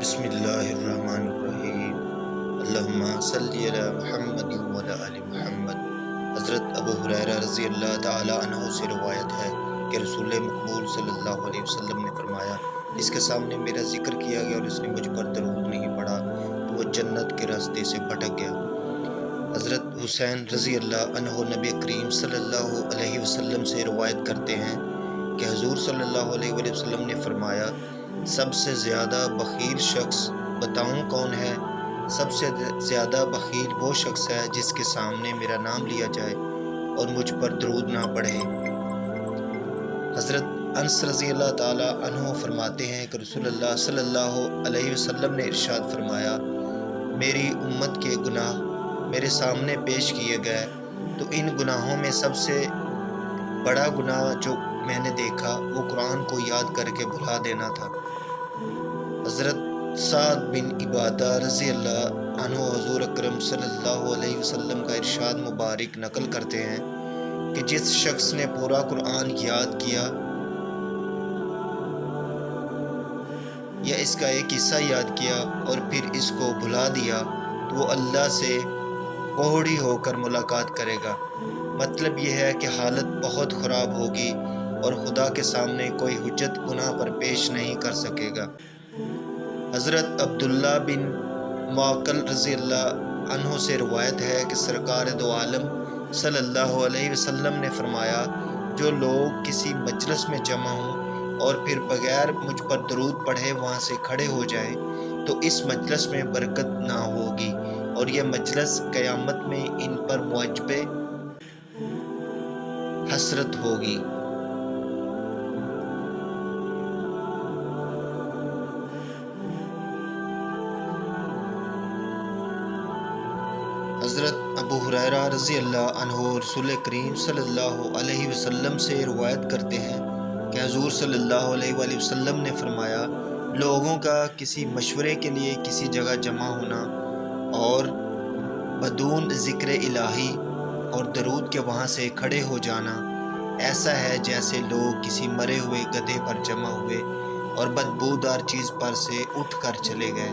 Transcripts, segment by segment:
بسم اللہ الرحمن الرحیم۔ اللہم صلی علی محمد وعلی آل محمد۔ حضرت ابو ہریرہ رضی اللہ تعالی عنہ سے روایت ہے کہ رسول مقبول صلی اللہ علیہ وسلم نے فرمایا، جس کے سامنے میرا ذکر کیا گیا اور اس نے مجھ پر درود نہیں پڑھا تو وہ جنت کے راستے سے بھٹک گیا۔ حضرت حسین رضی اللہ عنہ نبی کریم صلی اللہ علیہ وسلم سے روایت کرتے ہیں کہ حضور صلی اللہ علیہ وآلہ وسلم نے فرمایا، سب سے زیادہ بخیل شخص بتاؤں کون ہے؟ سب سے زیادہ بخیل وہ شخص ہے جس کے سامنے میرا نام لیا جائے اور مجھ پر درود نہ پڑھے۔ حضرت انس رضی اللہ تعالی عنہ فرماتے ہیں کہ رسول اللہ صلی اللہ علیہ وسلم نے ارشاد فرمایا، میری امت کے گناہ میرے سامنے پیش کیے گئے تو ان گناہوں میں سب سے بڑا گناہ جو میں نے دیکھا وہ قرآن کو یاد کر کے بھلا دینا تھا۔ حضرت سعد بن عبادہ رضی اللہ عنہ حضور اکرم صلی اللہ علیہ وسلم کا ارشاد مبارک نقل کرتے ہیں کہ جس شخص نے پورا قرآن یاد کیا یا اس کا ایک حصہ یاد کیا اور پھر اس کو بھلا دیا تو وہ اللہ سے کوہڑی ہو کر ملاقات کرے گا۔ مطلب یہ ہے کہ حالت بہت خراب ہوگی اور خدا کے سامنے کوئی حجت گناہ پر پیش نہیں کر سکے گا۔ حضرت عبداللہ بن معقل رضی اللہ عنہ سے روایت ہے کہ سرکار دو عالم صلی اللہ علیہ وسلم نے فرمایا، جو لوگ کسی مجلس میں جمع ہوں اور پھر بغیر مجھ پر درود پڑھے وہاں سے کھڑے ہو جائیں تو اس مجلس میں برکت نہ ہوگی اور یہ مجلس قیامت میں ان پر موجب حسرت ہوگی۔ حضرت ابو ہریرہ رضی اللہ عنہ رسول کریم صلی اللہ علیہ وسلم سے روایت کرتے ہیں کہ حضور صلی اللہ علیہ وآلہ وسلم نے فرمایا، لوگوں کا کسی مشورے کے لیے کسی جگہ جمع ہونا اور بدون ذکر الہی اور درود کے وہاں سے کھڑے ہو جانا ایسا ہے جیسے لوگ کسی مرے ہوئے گدھے پر جمع ہوئے اور بدبودار چیز پر سے اٹھ کر چلے گئے۔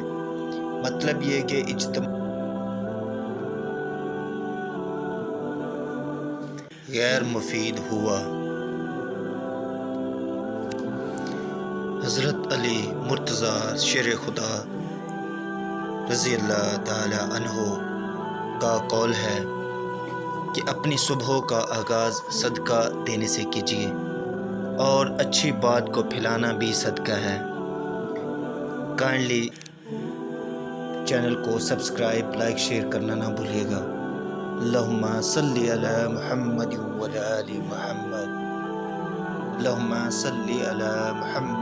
مطلب یہ کہ اجتماع غیر مفید ہوا۔ حضرت علی مرتضیٰ شیر خدا رضی اللہ تعالی عنہ کا قول ہے کہ اپنی صبح کا آغاز صدقہ دینے سے کیجیے اور اچھی بات کو پھیلانا بھی صدقہ ہے۔ کائنڈلی چینل کو سبسکرائب، لائک، شیئر کرنا نہ بھولیے گا۔ اللہم صلی علی محمد وعلی آل محمد۔ اللہم صلی علی محمد